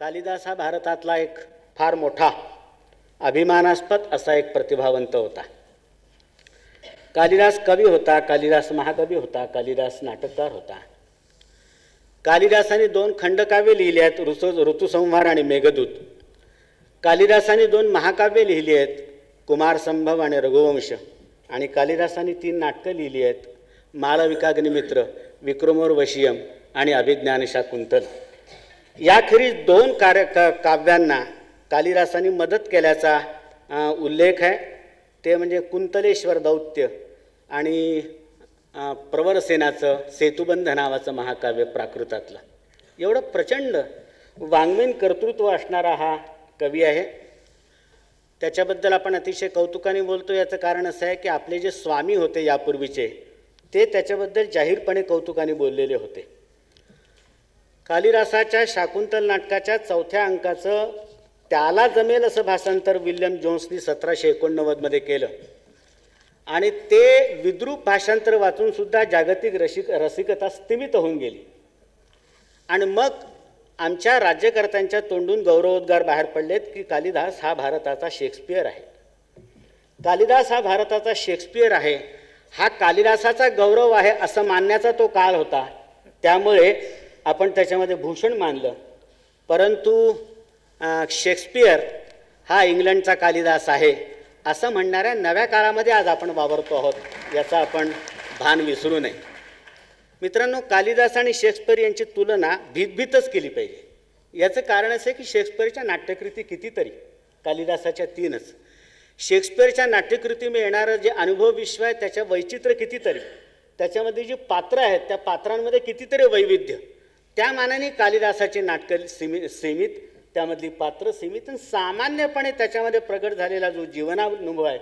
कालिदास हा भारतातला एक फार मोठा अभिमानास्पद असा एक प्रतिभावंत होता. कालिदास कवी होता, कालिदास महाकवी होता, कालिदास नाटककार होता. कालिदासाने 2 खंडकाव्य लिहिली आहेत, ऋतुसंहार आणि मेघदूत. कालिदासाने 2 महाकाव्य लिहिली आहेत, कुमारसंभव आणि रघुवंश. आणि कालिदासाने 3 नाटकं लिहिली आहेत, मालविकाग्निमित्र, विक्रमोर्वशीयम आणि अभिज्ञान शाकुंतल. याखेरीज 2 काव्यांना कालिदासांनी मदत केल्याचा उल्लेख आहे. ते म्हणजे कुंतलेश्वर दौत्य आणि प्रवरसेनाचं सेतुबंध नावाचं महाकाव्य प्राकृतातलं. एवढं प्रचंड वाङ्मयीन कर्तृत्व असणारा हा कवी आहे. त्याच्याबद्दल आपण अतिशय कौतुकाने बोलतो. याचं कारण असं आहे की आपले जे स्वामी होते यापूर्वीचे, ते त्याच्याबद्दल जाहीरपणे कौतुकाने बोललेले होते. कालिदासाच्या शाकुंतल नाटकाच्या 4थ्या अंकाचं त्याला जमेल असं भाषांतर विल्यम जोन्सनी 1789 केलं. आणि ते विद्रूप भाषांतर वाचून सुद्धा जागतिक रसिकता स्तिमित होऊन गेली. आणि मग आमच्या राज्यकर्त्यांच्या तोंडून गौरवोद्गार बाहेर पडलेत की कालिदास हा भारताचा शेक्सपियर आहे. कालिदास हा भारताचा शेक्सपियर आहे, हा कालिदासाचा गौरव आहे असं मानण्याचा तो काळ होता. त्यामुळे आपण त्याच्यामध्ये भूषण मानलं. परंतु शेक्सपियर हा इंग्लंडचा कालिदास आहे असं म्हणणाऱ्या नव्या काळामध्ये आज आपण वावरतो आहोत, याचा आपण भान विसरू नये. मित्रांनो, कालिदास आणि शेक्सपियर यांची तुलना भीतभीतच केली पाहिजे. याचं कारण असं आहे की शेक्सपियरच्या नाट्यकृती कितीतरी, कालिदासाच्या 3च. शेक्सपियरच्या नाट्यकृतीमध्ये येणारं जे अनुभव विश्व आहे त्याच्या वैचित्र्य कितीतरी, त्याच्यामध्ये जी पात्रं आहेत त्या पात्रांमध्ये कितीतरी वैविध्य. त्या मानाने कालिदासाची नाटकं सीमित, त्यामधली पात्र सीमित, आणि सामान्यपणे त्याच्यामध्ये प्रगट झालेला जो जीवनानुभव आहे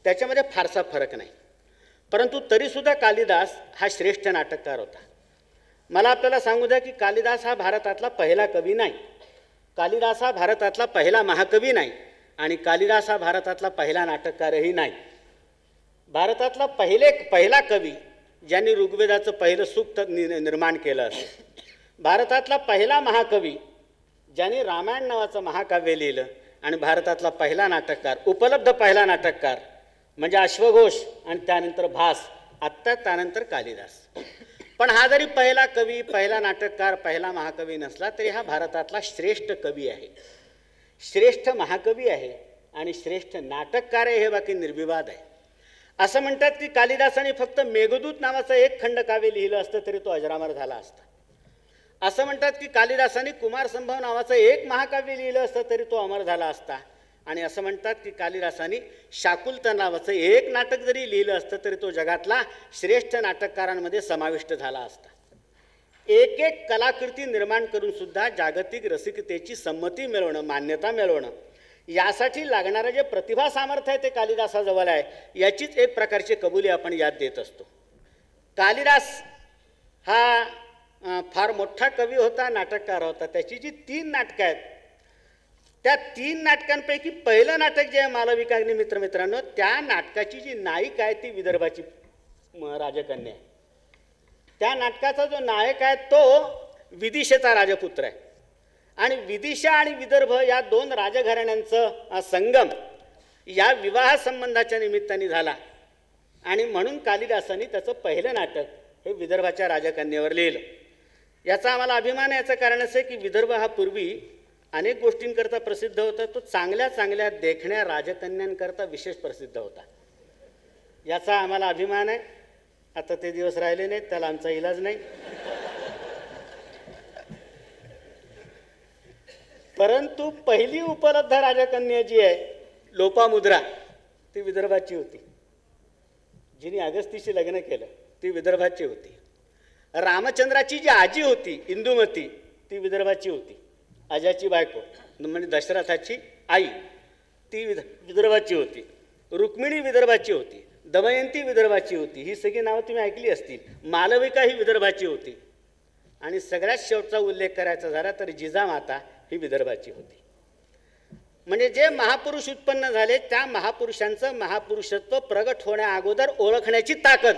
त्याच्यामध्ये फारसा फरक नाही. परंतु तरीसुद्धा कालिदास हा श्रेष्ठ नाटककार होता. मला आपल्याला सांगू द्या की कालिदास हा भारतातला पहिला कवी नाही, कालिदास हा भारतातला पहिला महाकवी नाही, आणि कालिदास हा भारतातला पहिला नाटककारही नाही. भारतातला पहिला कवी ज्यांनी ऋग्वेदाचं पहिलं सूक्त निर्माण केलं असेल, भारतातला पहिला महाकवी ज्याने रामायण नावाचं महाकाव्य लिहिलं, आणि भारतातला पहिला नाटककार, उपलब्ध पहिला नाटककार म्हणजे अश्वघोष आणि त्यानंतर भास, आत्ता त्यानंतर कालिदास. पण हा जरी पहिला कवी, पहिला नाटककार, पहिला महाकवी नसला तरी हा भारतातला श्रेष्ठ कवी आहे, श्रेष्ठ महाकवी आहे आणि श्रेष्ठ नाटककार आहे, हे बाकी निर्विवाद आहे. असं म्हणतात की कालिदासाने फक्त मेघदूत नावाचं 1 खंडकाव्य लिहिलं असतं तरी तो अजरामर झाला असता. असं म्हणतात की कालिदासाने कुमारसंभव नावाचं 1 महाकाव्य लिहिलं असतं तरी तो अमर झाला असता. आणि असं म्हणतात की कालिदासाने शाकुंतल नावाचं 1 नाटक जरी लिहिलं असतं तरी तो जगातला श्रेष्ठ नाटककारांमध्ये समाविष्ट झाला असता. एक कलाकृती निर्माण करून सुद्धा जागतिक रसिकतेची संमती मिळवणं, मान्यता मिळवणं, यासाठी लागणारं जे प्रतिभा सामर्थ्य आहे ते कालिदासाजवळ आहे, याचीच एक प्रकारची कबुली आपण यात देत असतो. कालिदास हा फार मोठा कवी होता, नाटककार होता. त्याची जी 3 नाटकं आहेत त्या 3 नाटकांपैकी पहिलं नाटक जे आहे मालविकाग्निमित्र, मित्रांनो, त्या नाटकाची जी नायिका आहे ती विदर्भाची राजकन्या आहे. त्या नाटकाचा जो नायक आहे तो विदिशेचा राजपुत्र आहे. आणि विदिशा आणि विदर्भ या 2 राजघराण्यांचं संगम या विवाह संबंधाच्या निमित्ताने झाला. आणि म्हणून कालिदासाने त्याचं पहिलं नाटक हे विदर्भाच्या राजकन्येवर लिहिलं. याचा आम्हाला अभिमान आहे. याचं कारण असं आहे की विदर्भ हा पूर्वी अनेक गोष्टींकरता प्रसिद्ध होता. तो चांगल्या चांगल्या देखण्या राजकन्यांकरता विशेष प्रसिद्ध होता. याचा आम्हाला अभिमान आहे. आता ते दिवस राहिले नाहीत, त्याला आमचा इलाज नाही. परंतु पहिली उपलब्ध राजकन्या जी आहे लोपामुद्रा, ती विदर्भाची होती. जिने अगस्तीशी लग्न केलं ती विदर्भाची होती. रामचंद्राची जी आजी होती इंदुमती, ती विदर्भाची होती. अजाची बायको म्हणजे दशरथाची आई, ती विदर्भाची होती. रुक्मिणी विदर्भाची होती. दमयंती विदर्भाची होती. ही सगळी नावं तुम्ही ऐकली असतील. मालविका ही विदर्भाची होती. आणि सगळ्यात शेवटचा उल्लेख करायचा झाला तर जिजामाता ही विदर्भाची होती. म्हणजे जे महापुरुष उत्पन्न झाले त्या महापुरुषांचं महापुरुषत्व प्रगट होण्या अगोदर ओळखण्याची ताकद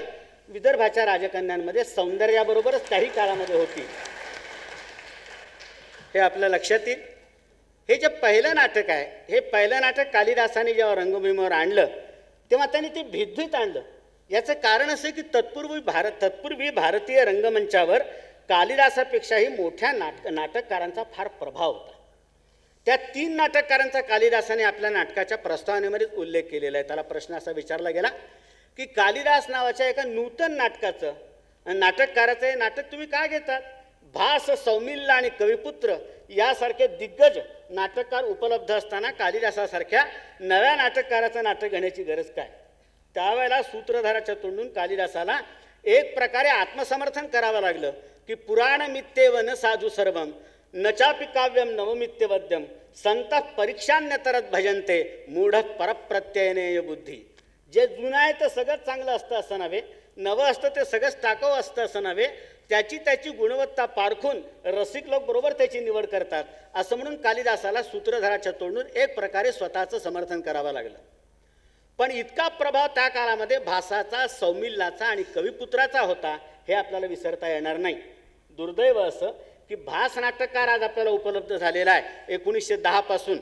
विदर्भाच्या राजकन्यांमध्ये सौंदर्याबरोबरच काही काळामध्ये होती. हे आपल्या लक्षात येईल. हे जे पहिलं नाटक आहे, हे पहिलं नाटक कालिदासाने जेव्हा रंगभूमीवर आणलं तेव्हा त्यांनी ते भीतभीत आणलं. याचं कारण असं की तत्पूर्वी भारतीय रंगमंचावर कालिदासापेक्षाही मोठ्या नाटककारांचा फार प्रभाव होता. त्या 3 नाटककारांचा कालिदासाने आपल्या नाटकाच्या प्रस्तावनेमध्येच उल्लेख केलेला आहे. त्याला प्रश्न असा विचारला गेला की कालिदास नावाच्या एका नूतन नाटककाराचं हे नाटक तुम्ही का घेतात? भास, सौमिल्य आणि कविपुत्र यासारखे दिग्गज नाटककार उपलब्ध असताना कालिदासासारख्या नव्या नाटककाराचं नाटक घेण्याची गरज काय? त्यावेळेला सूत्रधाराच्या तोंडून कालिदासाला एक प्रकारे आत्मसमर्थन करावं लागलं की पुराण मिथ्येव न साधू सर्वम नचापि काव्यम नवमित्यवद्यम संत परीक्षान्यतरत भजनते मूढ परप्रत्ययनेय बुद्धी. जे जुनं आहे ते सगळंच चांगलं असतं असं नव्हे, नवं असतं ते सगळंच टाकावं असतं असं नव्हे, त्याची गुणवत्ता पारखून रसिक लोक बरोबर त्याची निवड करतात असं म्हणून कालिदासाला सूत्रधाराच्या तोंडून एक प्रकारे स्वतःचं समर्थन करावं लागलं. पण इतका प्रभाव त्या काळामध्ये भासाचा, सौमिल्लाचा आणि कविपुत्राचा होता हे आपल्याला विसरता येणार नाही. दुर्दैव असं की भास नाटककार आज आपल्याला उपलब्ध झालेला आहे 1910 पासून,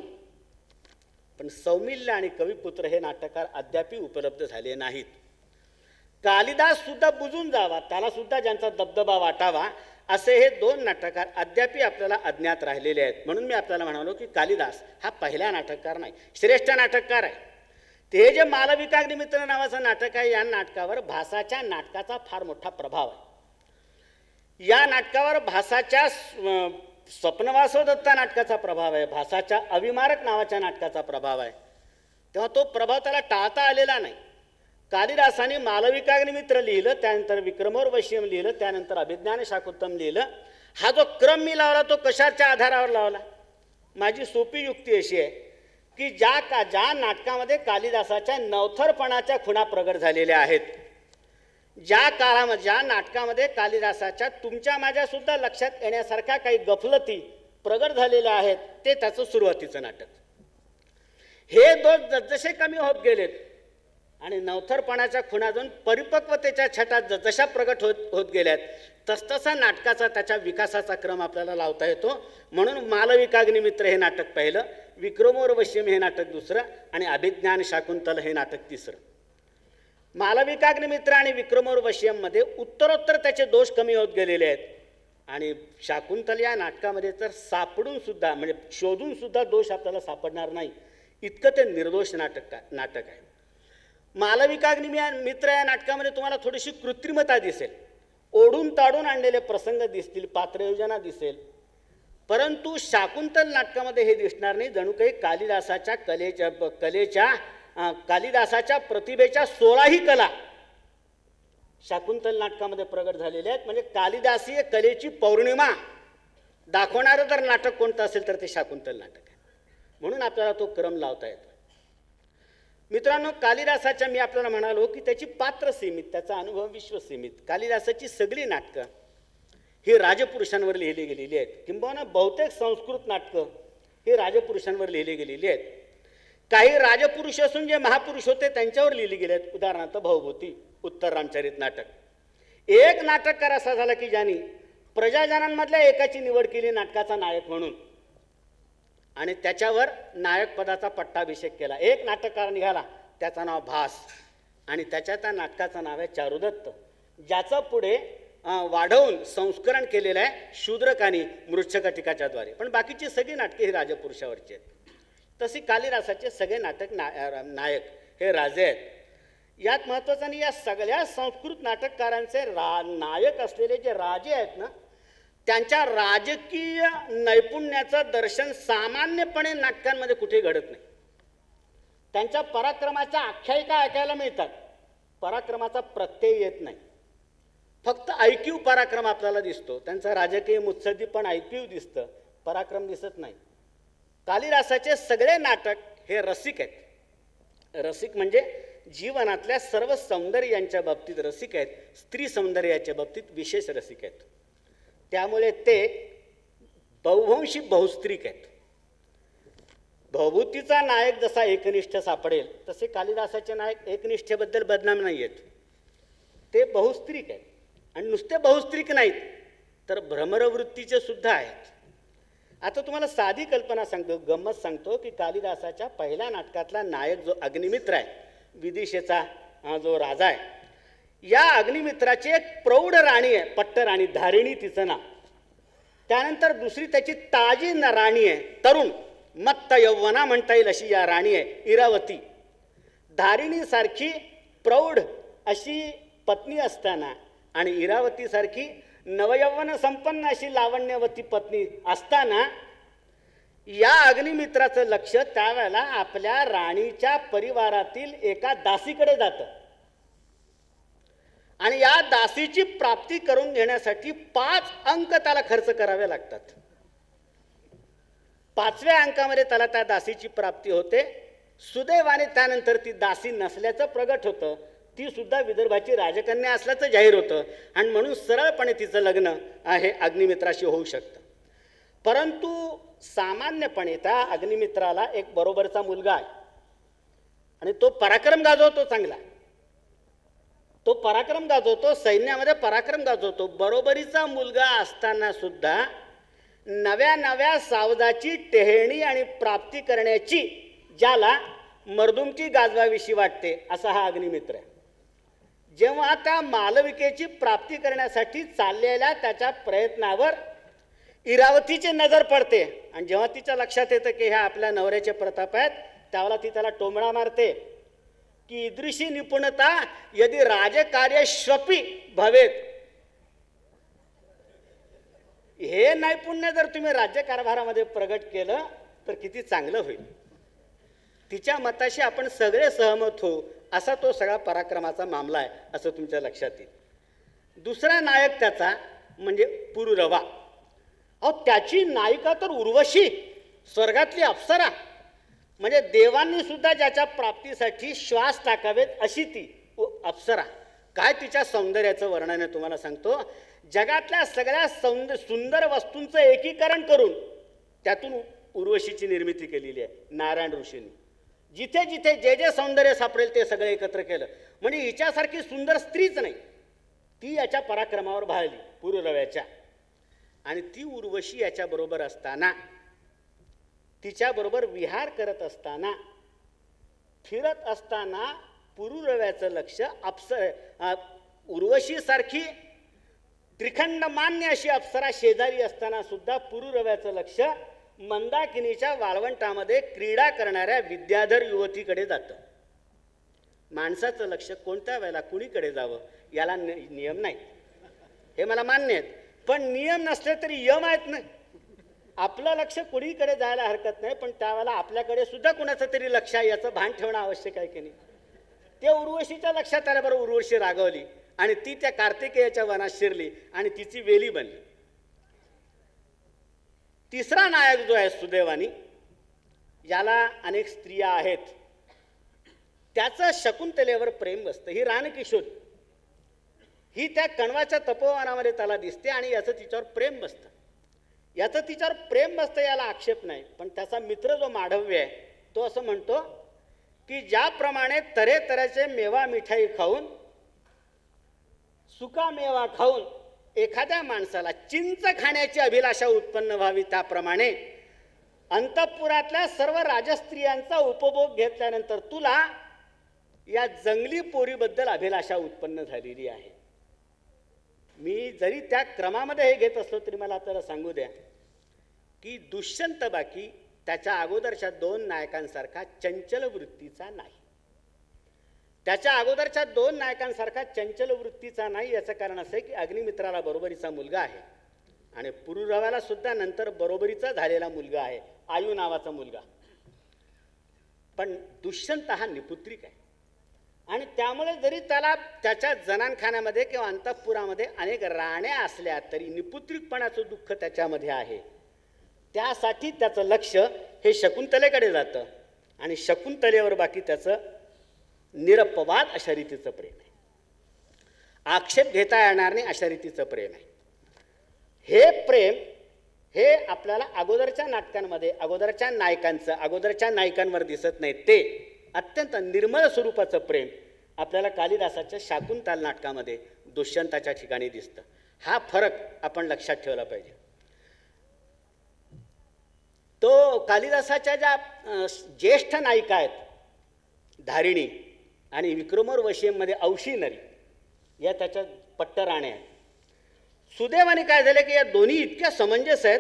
पण सौमिल्य आणि कविपुत्र हे नाटककार अद्यापी उपलब्ध झाले नाहीत. कालिदास सुद्धा बुजून जावा, त्याला सुद्धा ज्यांचा दबदबा वाटावा असे हे 2 नाटककार अद्यापी आपल्याला अज्ञात राहिलेले आहेत. म्हणून मी आपल्याला म्हणालो की कालिदास हा पहिला नाटककार नाही, श्रेष्ठ नाटककार आहे. ते जे मालविकाग्निमित्र नावाचं नाटक आहे, या नाटकावर भासाच्या नाटकाचा फार मोठा प्रभाव आहे. या नाटकावर भासाच्या स्वप्नवासव दत्ता नाटकाचा प्रभाव आहे, भासाच्या अविमारक नावाच्या नाटकाचा प्रभाव आहे. तेव्हा तो प्रभाव त्याला टाळता आलेला नाही. कालिदासाने मालविकाग्निमित्र लिहिलं, त्यानंतर विक्रमोर्वशीयम लिहिलं, त्यानंतर अभिज्ञान शाकुंतलम लिहिलं. हा जो क्रम मी लावला तो कशाच्या आधारावर लावला? माझी सोपी युक्ती अशी आहे की ज्या नाटकामध्ये कालिदासाच्या नवथरपणाच्या खुणा प्रगट झालेल्या आहेत, ज्या नाटकामध्ये कालिदासाच्या तुमच्या माझ्यासुद्धा लक्षात येण्यासारख्या काही गफलती प्रगट झालेल्या आहेत, ते त्याचं सुरुवातीचं नाटक. हे दोष जसजसे कमी होत गेलेत आणि नवथरपणाच्या खुणा जाऊन परिपक्वतेच्या छटात जशा प्रगट होत गेल्यात तसतसा नाटकाचा त्याच्या विकासाचा क्रम आपल्याला लावता येतो. म्हणून मालविकाग्निमित्र हे नाटक पहिलं, विक्रमोर्वशीयम हे नाटक दुसरं आणि अभिज्ञान शाकुंतल हे नाटक तिसरं. मालविकाग्निमित्र आणि विक्रमोर्वशीयममध्ये उत्तरोत्तर त्याचे दोष कमी होत गेलेले आहेत आणि शाकुंतल या नाटकामध्ये तर सापडून सुद्धा म्हणजे शोधून सुद्धा दोष आपल्याला सापडणार नाही, इतकं ते निर्दोष नाटक आहे. मालविकाग्निमित्र या नाटकामध्ये तुम्हाला थोडीशी कृत्रिमता दिसेल, ओढून ताडून आणलेले प्रसंग दिसतील, पात्रयोजना दिसेल, परंतु शाकुंतल नाटकामध्ये हे दिसणार नाही. जणू काही कालिदासाच्या प्रतिभेच्या 16ही कला शाकुंतल नाटकामध्ये प्रगट झालेल्या आहेत. म्हणजे कालिदासीय कलेची पौर्णिमा दाखवणारं जर नाटक कोणतं असेल तर ते शाकुंतल नाटक आहे. म्हणून आपल्याला तो क्रम लावता येतो. मित्रांनो, कालिदासाच्या मी आपल्याला म्हणालो की त्याची पात्र सीमित, त्याचा अनुभव विश्व सीमित. कालिदासाची सगळी नाटकं ही राजपुरुषांवर लिहिली गेलेली आहेत, किंबहुना बहुतेक संस्कृत नाटकं ही राजपुरुषांवर लिहिली गेलेली आहेत. काही राजपुरुष असून जे महापुरुष होते त्यांच्यावर लिहिली गेली आहेत. उदाहरणार्थ भवभूती, उत्तर रामचरित नाटक. एक नाटककार असा झाला की ज्यांनी प्रजाजनांमधल्या एकाची निवड केली नाटकाचा नायक म्हणून आणि त्याच्यावर नायक पदाचा पट्टाभिषेक केला. एक नाटककार निघाला, त्याचं नाव भास आणि त्या नाटकाचं नाव आहे चारुदत्त, ज्याचं पुढे वाढवून संस्करण केलेलं आहे शूद्रकानी मृच्छकटिकाच्याद्वारे. पण बाकीची सगळी नाटके ही राजपुरुषावरची आहेत. तशी कालिदासाचे सगळे नायक हे राजे आहेत. यात महत्त्वाचं आणि या सगळ्या संस्कृत नाटककारांचे नायक असलेले जे राजे आहेत ना, त्यांच्या राजकीय नैपुण्याचं दर्शन सामान्यपणे नाटकांमध्ये कुठेही घडत नाही. त्यांच्या पराक्रमाच्या आख्यायिका ऐकायला मिळतात, पराक्रमाचा प्रत्यय येत नाही. फक्त ऐकीव पराक्रम आपल्याला दिसतो. त्यांचा राजकीय मुत्सद्दी पण ऐकीव दिसतं, पराक्रम दिसत नाही. कालिदासाचे सगळे नाटक हे रसिक आहेत. रसिक म्हणजे जीवनातल्या सर्व सौंदर्यांच्या बाबतीत रसिक आहेत, स्त्री सौंदर्याच्या बाबतीत विशेष रसिक आहेत. त्यामुळे ते बहुवंशी बहुस्त्रीक आहेत. भवभूतीचा नायक जसा एकनिष्ठ सापडेल तसे कालिदासाचे नायक एकनिष्ठेबद्दल बदनाम नाही आहेत, ते बहुस्त्रीक आहेत. आणि नुसते बहुस्त्रीक नाहीत तर भ्रमरवृत्तीचे सुद्धा आहेत. आता तुम्हाला साधी कल्पना सांगतो, गंमत सांगतो की कालिदासाच्या पहिल्या नाटकातला नायक जो अग्निमित्र आहे, विदिशेचा जो राजा आहे, या अग्निमित्राची एक प्रौढ राणी आहे, पट्टराणी, धारिणी तिचं नाव. त्यानंतर दुसरी त्याची ताजी राणी आहे, तरुण मत्त यौवना म्हणता येईल अशी या राणी आहे, इरावती. धारिणीसारखी प्रौढ अशी पत्नी असताना आणि इरावतीसारखी नवयौवन संपन्न अशी लावण्यवती पत्नी असताना या अग्निमित्राचं लक्ष त्यावेळेला आपल्या राणीच्या परिवारातील एका दासीकडे जातं आणि या दासीची प्राप्ती करून घेण्यासाठी 5 अंक त्याला खर्च करावे लागतात. 5व्या अंकामध्ये त्याला त्या दासीची प्राप्ती होते. सुदैवाने त्यानंतर ती दासी नसल्याचं प्रगट होतं, ती सुद्धा विदर्भाची राजकन्या असल्याचं जाहीर होतं आणि म्हणून सरळपणे तिचं लग्न आहे अग्निमित्राशी होऊ शकतं. परंतु सामान्यपणे त्या अग्निमित्राला एक बरोबरचा मुलगा आहे आणि तो पराक्रम गाजवतो, चांगला तो पराक्रम गाजवतो, सैन्यामध्ये पराक्रम गाजवतो. बरोबरीचा मुलगा असताना सुद्धा नव्या नव्या सावजाची टेहळणी आणि प्राप्ती करण्याची ज्याला मर्दुमकी गाजवाविषयी वाटते असा हा अग्निमित्र आहे. जेव्हा त्या मालविकेची प्राप्ती करण्यासाठी चाललेल्या त्याच्या प्रयत्नावर इरावतीची नजर पडते आणि जेव्हा तिच्या लक्षात येतं की ह्या आपल्या नवऱ्याचे प्रताप आहेत, त्यावेळेला ती त्याला टोमणा मारते की ईदृशी निपुणता यदि राजकार्यश्वपी भवेत, हे नैपुण्य जर तुम्ही राज्यकारभारामध्ये प्रगट केलं तर किती चांगलं होईल. तिच्या मताशी आपण सगळे सहमत होऊ असा तो सगळा पराक्रमाचा मामला आहे असं तुमच्या लक्षात येईल. दुसरा नायक त्याचा म्हणजे पुरुरवा. अहो, त्याची नायिका तर उर्वशी, स्वर्गातली अप्सरा, म्हणजे देवांनी सुद्धा ज्याच्या प्राप्तीसाठी श्वास टाकावेत अशी ती अप्सरा. काय तिच्या सौंदर्याचं वर्णन आहे तुम्हाला सांगतो. जगातल्या सगळ्या सुंदर वस्तूंचं एकीकरण करून त्यातून उर्वशीची निर्मिती केलेली आहे नारायण ऋषींनी. जिथे जिथे जे जे सौंदर्य सापडेल ते सगळं एकत्र केलं. म्हणजे हिच्यासारखी सुंदर स्त्रीच नाही, ती याच्या पराक्रमावर भाळली पुरुरव्याच्या. आणि ती उर्वशी याच्याबरोबर असताना, तिच्याबरोबर विहार करत असताना, फिरत असताना पुरुरव्याचं लक्ष उर्वशीसारखी त्रिखंडमान्य अशी अप्सरा शेजारी असताना सुद्धा पुरुरव्याचं लक्ष मंदाकिनीच्या वाळवंटामध्ये क्रीडा करणाऱ्या विद्याधर युवतीकडे जातं. माणसाचं लक्ष कोणत्या वेळेला कुणीकडे जावं याला नियम नाही, हे मला मान्य आहे. पण नियम नसले तरी यम आहेत ना. आपलं लक्ष कुणीकडे जायला हरकत नाही, पण त्यावेळेला आपल्याकडे सुद्धा कुणाचं तरी लक्ष आहे याचं भान ठेवणं आवश्यक आहे की नाही. ते उर्वशीच्या लक्षात आल्याबरोबर उर्वशी रागवली आणि ती त्या कार्तिकेयाच्या वनात शिरली आणि तिची वेली बनली. तिसरा नायक जो आहे सुदैवानी, याला अनेक स्त्रिया आहेत, त्याचं शकुंतलेवर प्रेम बसतं. ही रानकिशोर, ही त्या कण्वाच्या तपोवनामध्ये त्याला दिसते आणि याचं तिच्यावर प्रेम बसतं. याचं तिच्यावर प्रेम बसतं याला आक्षेप नाही. पण त्याचा मित्र जो माढव्य आहे तो असं म्हणतो की ज्याप्रमाणे तऱ्हेतऱ्हेचे मेवा मिठाई खाऊन, सुका मेवा खाऊन एखाद्या माणसाला चिंच खाण्याची अभिलाषा उत्पन्न व्हावी, त्याप्रमाणे अंतःपुरातल्या सर्व राजस्त्रियांचा उपभोग घेतल्यानंतर तुला या जंगली पोरीबद्दल अभिलाषा उत्पन्न झालेली आहे. मी जरी त्या क्रमामध्ये हे घेत असलो तरी मला आपल्याला सांगू द्या की दुष्यंत बाकी त्याच्या अगोदरच्या 2 नायकांसारखा चंचल वृत्तीचा नाही. त्याच्या अगोदरच्या 2 नायकांसारखा चंचल वृत्तीचा नाही. याचं कारण असं आहे की अग्निमित्राला बरोबरीचा मुलगा आहे आणि पुरुरव्याला सुद्धा नंतर बरोबरीचा झालेला मुलगा आहे, आयु नावाचा मुलगा. पण दुष्यंत हा निपुत्रिक आहे आणि त्यामुळे जरी त्याला त्याच्या जनानखान्यामध्ये किंवा अंतःपुरामध्ये अनेक राण्या असल्या तरी निपुत्रिकपणाचं दुःख त्याच्यामध्ये आहे. त्यासाठी त्याचं लक्ष हे शकुंतलेकडे जातं आणि शकुंतलेवर बाकी त्याचं निरपवाद अशा रीतीचं प्रेम आहे. आक्षेप घेता येणार नाही अशा रीतीचं प्रेम आहे. हे प्रेम हे आपल्याला अगोदरच्या नाटकांमध्ये अगोदरच्या नायकांवर दिसत नाही. ते अत्यंत निर्मळ स्वरूपाचं प्रेम आपल्याला कालिदासाच्या शाकुंतल नाटकामध्ये दुष्यंताच्या ठिकाणी दिसतं. हा फरक आपण लक्षात ठेवला पाहिजे. कालिदासाच्या ज्या ज्येष्ठ नायिका आहेत धारिणी आणि विक्रमोर वशियममध्ये औशी नरी या त्याच्या पट्टराण्या आहेत. सुदैवाने काय झालं की या दोन्ही इतक्या समंजस आहेत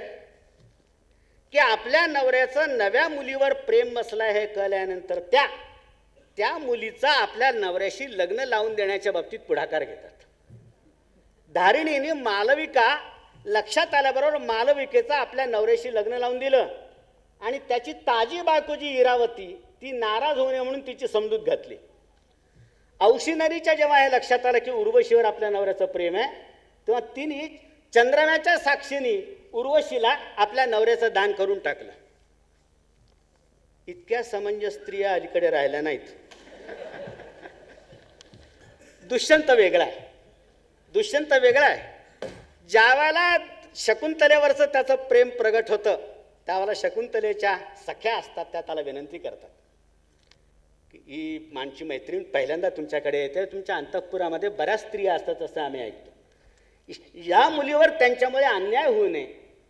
की आपल्या नवऱ्याचं नव्या मुलीवर प्रेम बसलाय हे कळल्यानंतर त्या मुलीचा आपल्या नवऱ्याशी लग्न लावून देण्याच्या बाबतीत पुढाकार घेतात. धारिणीने मालविका लक्षात आल्याबरोबर मालविकेचा आपल्या नवऱ्याशी लग्न लावून दिलं आणि त्याची ताजी बायको जी इरावती ती नाराज होऊ नये म्हणून तिची समजूत घातली. औशिनरीच्या जेव्हा हे लक्षात आलं की उर्वशीवर आपल्या नवऱ्याचं प्रेम आहे तेव्हा तिने चंद्रम्याच्या साक्षीने उर्वशीला आपल्या नवऱ्याचं दान करून टाकलं. इतक्या समंजस स्त्रिया अलीकडे राहिल्या नाहीत. दुष्यंत वेगळा आहे. दुष्यंत वेगळा आहे. ज्यावेळेला शकुंतलेवरचं त्याचं प्रेम प्रगट होतं त्यावेळेला शकुंतलेच्या सख्या असतात त्या त्याला विनंती करतात की ही माणची मैत्रीण पहिल्यांदा तुमच्याकडे येते, तुमच्या अंतःपुरामध्ये बऱ्याच स्त्रिया असतात असं आम्ही ऐकतो. या मुलीवर त्यांच्यामुळे अन्याय होऊ नये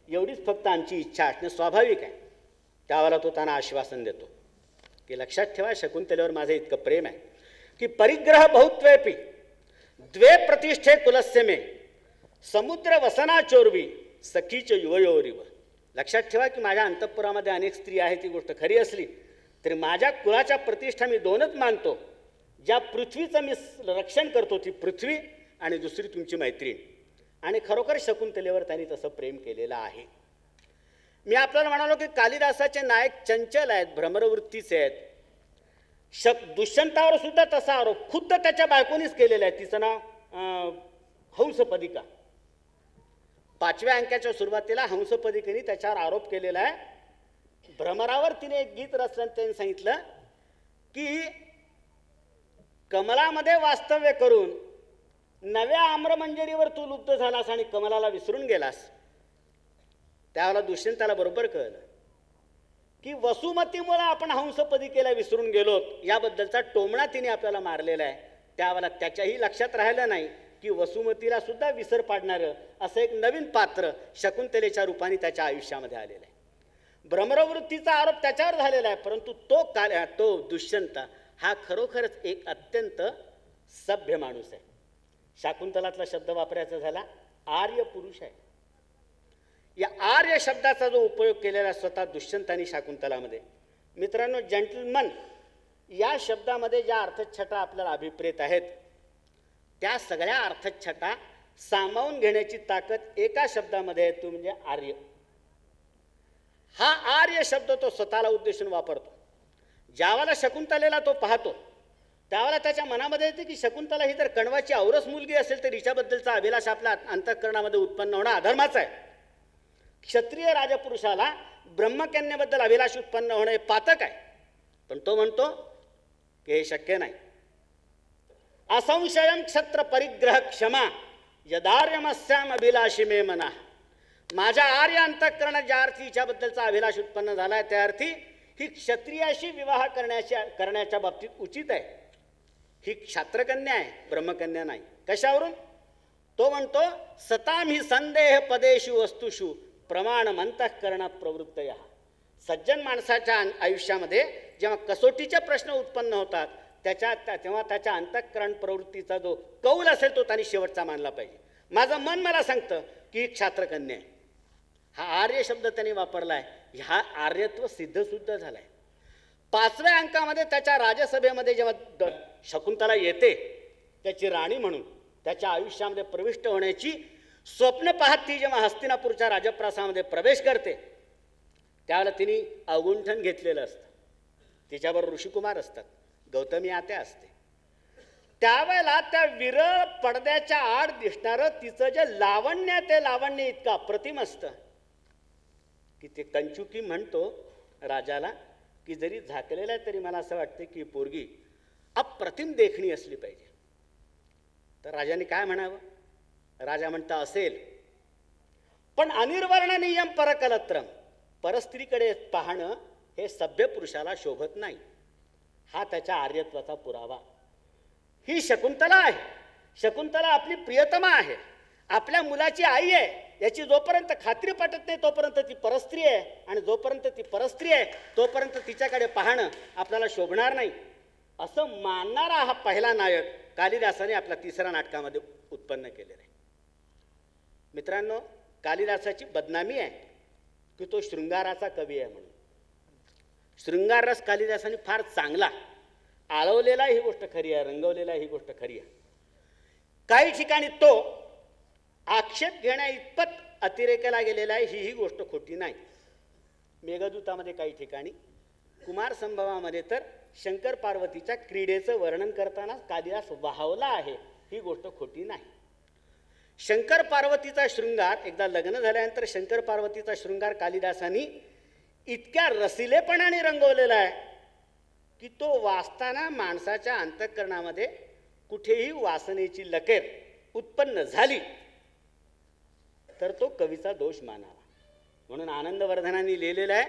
एवढीच फक्त आमची इच्छा असणे स्वाभाविक आहे. त्यावेळेला तो त्यांना आश्वासन देतो की लक्षात ठेवा शकुंतलेवर माझं इतकं प्रेम आहे की परिग्रह बहुत्वेपी द्वे प्रतिष्ठे कुलस्य मे समुद्र वसना चोरवी सखीच युवयोरिव. लक्षात ठेवा की माझ्या अंतःपुरामध्ये अनेक स्त्री आहेत, ती गोष्ट खरी असली तरी माझ्या कुळाच्या प्रतिष्ठा मी दोनच मानतो. ज्या पृथ्वीचं मी रक्षण करतो ती पृथ्वी आणि दुसरी तुमची मैत्रीण. आणि खरोखर शकुंतलेवर त्यांनी तसं प्रेम केलेलं आहे. मी आपल्याला म्हणालो की कालिदासाचे नायक चंचल आहेत, भ्रमरवृत्तीचे आहेत. दुष्यंतावर सुद्धा तसा आरोप खुद्द त्याच्या बायकोनीच केलेला आहे. तिचं नाव हंसपदिका. 5व्या अंकाच्या सुरुवातीला हंसपदिकेने त्याच्यावर आरोप केलेला आहे. भ्रमरावर तिने एक गीत रचलं. त्यांनी सांगितलं की कमलामध्ये वास्तव्य करून नव्या आम्रमंजरीवर तू लुब्ध झालास आणि कमलाला विसरून गेलास. त्यावेळेला दुष्यंताला बरोबर कळलं की वसुमतीमुळे आपण हंसपदिकेला विसरून गेलो याबद्दलचा टोमणा तिने आपल्याला मारलेला आहे. त्यावेळेला त्याच्याही लक्षात राहिलं नाही की वसुमतीला सुद्धा विसर पाडणारं असं एक नवीन पात्र शकुंतलेच्या रूपाने त्याच्या आयुष्यामध्ये आलेलं आहे. भ्रमरवृत्तीचा आरोप त्याच्यावर झालेला आहे, परंतु तो दुष्यंत हा खरोखरच एक अत्यंत सभ्य माणूस आहे. शाकुंतलातला शब्द वापरायचा झाला आर्य पुरुष आहे. या आर्य शब्दाचा जो उपयोग केलेला स्वतः दुष्यंतानी शाकुंतलामध्ये. मित्रांनो, जेंटलमन या शब्दामध्ये ज्या अर्थछटा आपल्याला अभिप्रेत आहेत त्या सगळ्या अर्थछटा सामावून घेण्याची ताकद एका शब्दामध्ये आहे, तो म्हणजे आर्य. हा आर्य शब्द तो स्वतःला उद्देशून वापरतो. ज्यावेळेला शकुंतलेला तो पाहतो त्यावेळेला त्याच्या मनामध्ये येते की शकुंतला ही जर कण्वाची औरस मुलगी असेल तर हिच्याबद्दलचा अभिलाष आपल्या अंतःकरणामध्ये उत्पन्न होणं अधर्माचं आहे. क्षत्रिय राजपुरुषाला ब्रह्मकन्येबद्दल अभिलाष उत्पन्न होणं हे पातक आहे. पण तो म्हणतो की हे शक्य नाही. असंशयम क्षत्र परिग्रह क्षमा यदार्यमस्याम अभिलाषी मे मना. माझ्या आर्य अंतःकरणात ज्या अर्थी हिच्याबद्दलचा अभिलाष उत्पन्न झाला आहे त्या अर्थी ही क्षत्रियाशी विवाह करण्याच्या बाबतीत उचित आहे. ही क्षात्रकन्या आहे, ब्रह्मकन्या नाही. कशावरून? तो म्हणतो सताम ही संदेह पदेषु वस्तुषु प्रमाण अंतःकरण प्रवृत्तया. सज्जन माणसाच्या आयुष्यामध्ये जेव्हा कसोटीचे प्रश्न उत्पन्न होतात तेव्हा त्याच्या अंतःकरण प्रवृत्तीचा जो कौल असेल तो त्यांनी शेवटचा मानला पाहिजे. माझं मन मला सांगतं की क्षात्रकन्या आहे. हा आर्य शब्द त्यांनी वापरलाय. हा आर्यत्व सिद्ध सुद्धा झालाय. 5व्या अंकामध्ये त्याच्या राजसभेमध्ये जेव्हा शकुंतला येते त्याची राणी म्हणून त्याच्या आयुष्यामध्ये प्रविष्ट होण्याची स्वप्न पाहत ती जेव्हा हस्तिनापूरच्या राजप्रासामध्ये प्रवेश करते त्यावेळेला तिने अवगुंठन घेतलेलं असतं. तिच्याबरोबर ऋषिकुमार असतात, गौतमी आत्या असते. त्यावेळेला त्या विरळ पडद्याच्या आड दिसणारं तिचं जे लावण्य ते लावण्य इतकं अप्रतिम असतं की ते कंचुकी म्हणतो राजाला की जरी झाकलेलं आहे तरी मला असं वाटतं की पोरगी अप्रतिम देखणी असली पाहिजे. तर राजाने काय म्हणावं? राजा म्हणता असेल पण अनिर्वर्ण नियम परकलत्रम. परस्त्रीकडे पाहणं हे सभ्य पुरुषाला शोभत नाही. हा त्याच्या आर्यत्वाचा पुरावा. ही शकुंतला आहे. शकुंतला आपली प्रियतमा आहे, आपल्या मुलाची आई आहे. याची जोपर्यंत खात्री पटत नाही तोपर्यंत ती परस्त्री आहे आणि जोपर्यंत ती परस्त्री स्त्री आहे तोपर्यंत तिच्याकडे पाहणं आपल्याला शोभणार नाही, असं मानणारा हा पहिला नायक कालिदासाने आपल्या तिसऱ्या नाटकामध्ये उत्पन्न केलेला आहे. मित्रांनो, कालिदासाची बदनामी आहे की तो शृंगाराचा कवी आहे म्हणून. शृंगार रस कालिदासाने फार चांगला आळवलेला ही गोष्ट खरी आहे, रंगवलेला ही गोष्ट खरी आहे. काही ठिकाणी तो आक्षेप घेण्या इतपत अतिरेकाला गेलेला आहे, ही गोष्ट खोटी नाही. मेघदूतामध्ये काही ठिकाणी, कुमार संभवामध्ये तर शंकर पार्वतीच्या क्रीडेचं वर्णन करताना कालिदास वाहवला आहे, ही गोष्ट खोटी नाही. शंकर पार्वतीचा शृंगार, एकदा लग्न झाल्यानंतर शंकर पार्वतीचा शृंगार कालिदासानी इतक्या रसिलेपणाने रंगवलेला आहे की तो वाचताना माणसाच्या अंतःकरणामध्ये कुठेही वासनेची लकेर उत्पन्न झाली तर तो कवीचा दोष मानावा. म्हणून आनंदवर्धनांनी लिहिलेलं आहे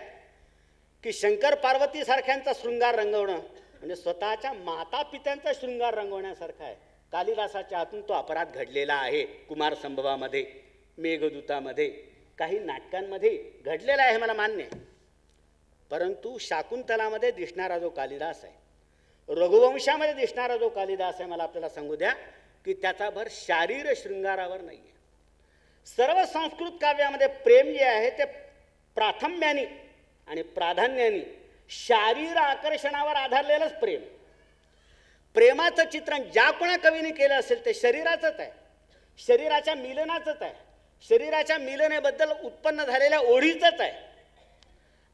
की शंकर पार्वती सारख्यांचा शृंगार रंगवणं म्हणजे स्वतःच्या माता पित्यांचा शृंगार रंगवण्यासारखा आहे. कालिदासाच्या हातून तो अपराध घडलेला आहे. कुमार संभवामध्ये, मेघदूतामध्ये, काही नाटकांमध्ये घडलेला आहे, हे मला मान्य आहे. परंतु शाकुंतलामध्ये दिसणारा जो कालिदास आहे, रघुवंशामध्ये दिसणारा जो कालिदास आहे, मला आपल्याला सांगू द्या की त्याचा भर शारीर शृंगारावर नाही आहे. सर्व संस्कृत काव्यामध्ये प्रेम जे आहे ते प्राथम्याने आणि प्राधान्याने शारीर आकर्षणावर आधारलेलंच प्रेम. प्रेमाचं चित्रण ज्या कोणा कवीने केलं असेल ते शरीराचंच आहे, शरीराच्या मिलनाचंच आहे, शरीराच्या मिलनेबद्दल उत्पन्न झालेल्या ओढीचंच आहे.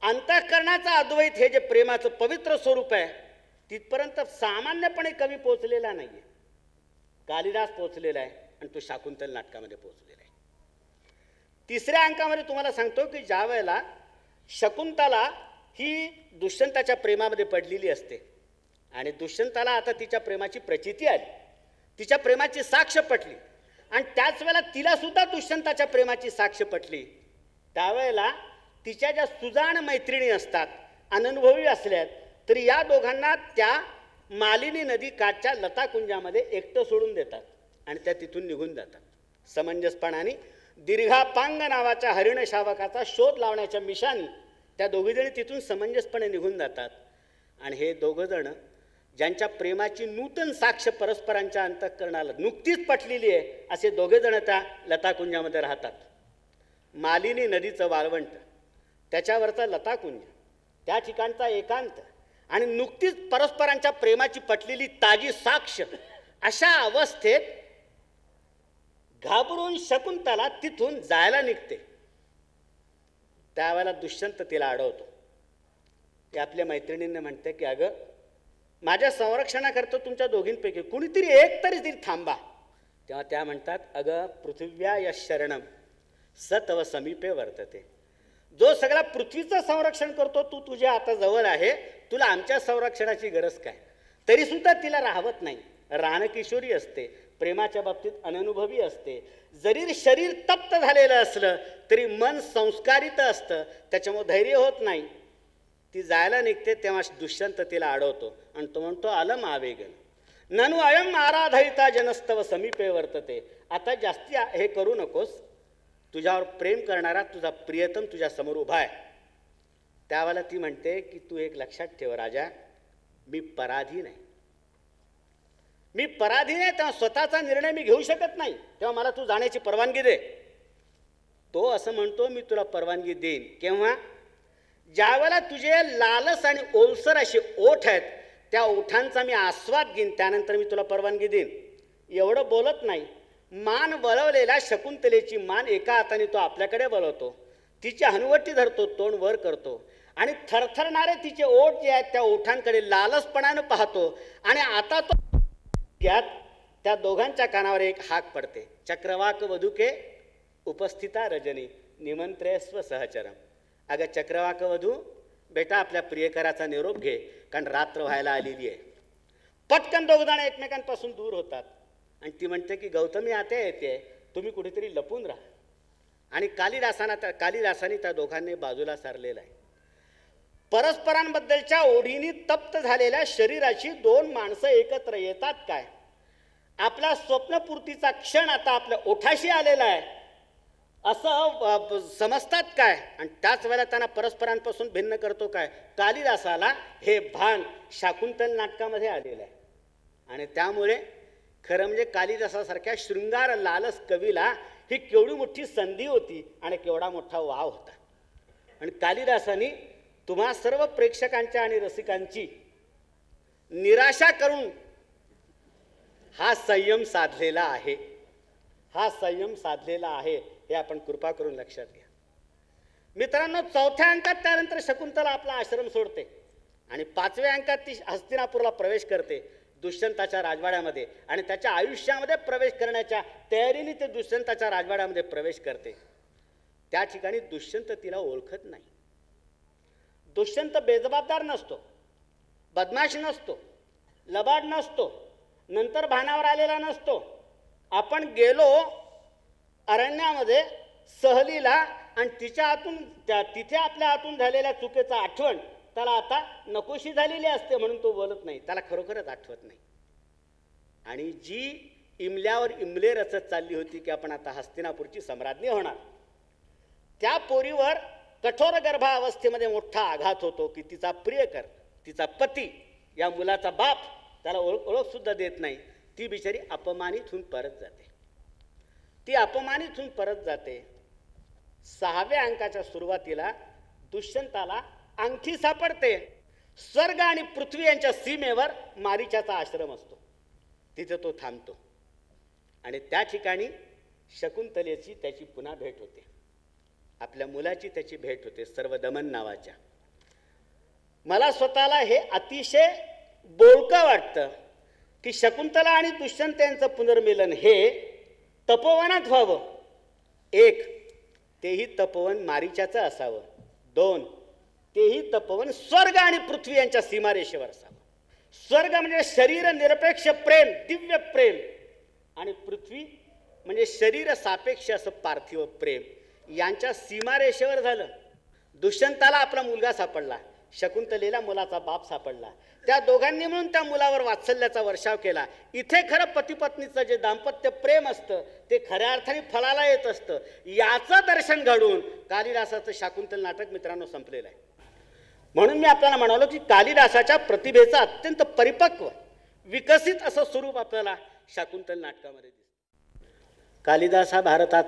अंतःकरणाचा अद्वैत हे जे प्रेमाचं पवित्र स्वरूप आहे तिथपर्यंत सामान्यपणे कवी पोचलेला नाही आहे. कालिदास पोचलेला आहे आणि तो शाकुंतल नाटकामध्ये पोचलेला आहे. तिसऱ्या अंकामध्ये तुम्हाला सांगतो की ज्या वेळेला शकुंतला ही दुष्यंताच्या प्रेमामध्ये पडलेली असते आणि दुष्यंताला आता तिच्या प्रेमाची प्रचिती आली, तिच्या प्रेमाची साक्ष पटली आणि त्याच वेळेला तिला सुद्धा दुष्यंताच्या प्रेमाची साक्ष पटली, त्यावेळेला तिच्या ज्या सुजाण मैत्रिणी असतात, अननुभवी असल्यात तरी या दोघांना त्या मालिनी नदी काठच्या लताकुंजामध्ये एकटं सोडून देतात आणि त्या तिथून निघून जातात. समंजसपणाने दीर्घापांग नावाच्या हरिण शावकाचा शोध लावण्याच्या मिशानी त्या दोघीजणी तिथून समंजसपणे निघून जातात. आणि हे दोघंजण ज्यांच्या प्रेमाची नूतन साक्ष परस्परांच्या अंतःकरणाला नुकतीच पटलेली आहे असे दोघेजण त्या लताकुंजामध्ये राहतात. मालिनी नदीचं वाळवंट, त्याच्यावरचा लताकुंज, त्या ठिकाणचा एकांत आणि नुकतीच परस्परांच्या प्रेमाची पटलेली ताजी साक्ष, अशा अवस्थेत घाबरून शकुंतला तिथून जायला निघते. त्यावेळेला दुष्यंत तिला अडवतो. ते आपल्या मैत्रिणींना म्हणते की अगं, माझ्या संरक्षणाकरता तुमच्या दोघींपैकी कुणीतरी एक तरी थांबा. तेव्हा त्या म्हणतात, अगं पृथिव्या यश शरणम सतव समीपे वर्तते. जो सगळा पृथ्वीचं संरक्षण करतो तू तुझ्या आता जवळ आहे, तुला आमच्या संरक्षणाची गरज काय. तरी सुद्धा तिला राहवत नाही. रानकिशोरी असते, प्रेमाच्या बाबतीत अननुभवी असते. जरी शरीर तप्त झालेलं असलं तरी मन संस्कारित असतं, त्याच्यामुळे धैर्य होत नाही. ती जायला निघते तेव्हा दुष्यंत तिला अडवतो आणि तो म्हणतो, अलम आवेगन ननु अयम आराधयिता जनस्तव समीपे वर्तते. आता जास्ती हे करू नकोस, तुझ्यावर प्रेम करणारा तुझा प्रियतम तुझ्या समोर उभा आहे. त्यावेळेला ती म्हणते की तू एक लक्षात ठेव राजा, मी पराधीन आहे. मी पराधीन आहे, तेव्हा स्वतःचा निर्णय मी घेऊ शकत नाही, तेव्हा मला तू जाण्याची परवानगी दे. तो असं म्हणतो, मी तुला परवानगी देईन केव्हा, ज्यावेळेला तुझे लालस आणि ओलसर असे ओठ आहेत, त्या ओठांचा मी आस्वाद घेईन, त्यानंतर मी तुला परवानगी देईन. एवढं बोलत नाही. मान वळवलेल्या शकुंतलेची मान एका हाताने तो आपल्याकडे वळवतो, तिची हनुवटी धरतो, तोंड वर करतो आणि थरथरणारे तिचे ओठ जे आहेत त्या ओठांकडे लालसपणानं पाहतो. आणि आता तो त्या दोघांच्या कानावर एक हाक पडते, चक्रवाक वधूके उपस्थिता रजनी निमंत्रेस्व सहचरम. अगं चक्रवाक वधू, बेटा आपल्या प्रियकराचा निरोप घे, कारण रात्र व्हायला आलेली आहे. पटकन दोघजण एकमेकांपासून दूर होतात आणि ती म्हणते की गौतमी आता येते, तुम्ही कुठेतरी लपून राहा. आणि कालिदासाने त्या दोघांनी बाजूला सारलेला आहे. परस्परांबद्दलच्या ओढीने तप्त झालेल्या शरीराची दोन माणसं एकत्र येतात काय. आपला स्वप्नपूर्तीचा क्षण आता आपल्या ओठाशी आलेला आहे. असं समजतात काय आणि त्याच वेळेला त्यांना परस्परांपासून भिन्न करतो काय, कालिदासाला हे भान शाकुंतल नाटकामध्ये आलेलं आहे. आणि त्यामुळे खरं म्हणजे कालिदासासारख्या शृंगार लालस कवीला ही केवढी मोठी संधी होती आणि केवढा मोठा वाव होता. आणि कालिदासाने तुम्हा सर्व प्रेक्षकांच्या आणि रसिकांची निराशा करून हा संयम साधलेला आहे. हा संयम साधलेला आहे हे आपण कृपा करून लक्षात घ्या. मित्रांनो, 4थ्या अंकात त्यानंतर शकुंतला आपला आश्रम सोडते आणि 5व्या अंकात ती हस्तिनापूरला प्रवेश करते दुष्यंताच्या राजवाड्यामध्ये. आणि त्याच्या आयुष्यामध्ये प्रवेश करण्याच्या तयारीने ते दुष्यंताच्या राजवाड्यामध्ये प्रवेश करते. त्या ठिकाणी दुष्यंत तिला ओळखत नाही. दुष्यंत बेजबाबदार नसतो, बदमाश नसतो, लबाड नसतो, नंतर भानावर आलेला नसतो. आपण गेलो अरण्यामध्ये सहलीला आणि तिच्या हातून तिथे आपल्या हातून झालेल्या चुकीचा आठवण त्याला आता नकोशी झालेली असते म्हणून तो बोलत नाही. त्याला खरोखरच आठवत नाही. आणि जी इमल्यावर इमले रचत चालली होती की आपण आता हस्तिनापूरची सम्राज्ञी होणार, त्या पोरीवर कठोर गर्भावस्थेमध्ये मोठा आघात होतो की तिचा प्रियकर, तिचा पती, या मुलाचा बाप त्याला ओळख सुद्धा देत नाही. ती बिचारी अपमानित होऊन परत जाते. ती अपमानित होऊन परत जाते. 6व्या अंकाच्या सुरुवातीला दुष्यंताला अंगठी सापडते. स्वर्ग आणि पृथ्वी यांच्या सीमेवर मारीचाचा आश्रम असतो. तिथे तो थांबतो आणि त्या ठिकाणी शकुंतलेची त्याची पुन्हा भेट होते. आपल्या मुलाची त्याची भेट होते सर्वदमन नावाच्या. मला स्वतःला हे अतिशय बोलकं वाटतं की शकुंतला आणि दुष्यंत यांचं पुनर्मिलन हे तपोवनात व्हावं. 1, तेही तपोवन मारीचाचं असावं. 2, तेही तपोवन स्वर्ग आणि पृथ्वी यांच्या सीमारेषेवर असावं. स्वर्ग म्हणजे शरीर निरपेक्ष प्रेम, दिव्य प्रेम, आणि पृथ्वी म्हणजे शरीर सापेक्ष असं पार्थिव प्रेम, यांच्या सीमारेषेवर झालं. दुष्यंताला आपला मुलगा सापडला, शकुंतलेला मुलाचा बाप सापडला. त्या दोघांनी मिळून त्या मुलावर वात्सल्याचा वर्षाव केला. इथे खरं पतिपत्नीचं जे दाम्पत्य प्रेम असतं ते खऱ्या अर्थाने फळाला येत असतं. याचं दर्शन घडून कालिदासाचं शाकुंतल नाटक मित्रांनो संपलेलं आहे. म्हणून मी आपल्याला म्हणालो की कालिदासाच्या प्रतिभेचं अत्यंत परिपक्व विकसित असं स्वरूप आपल्याला शाकुंतल नाटकामध्ये दिसतं. कालिदास हा भारतात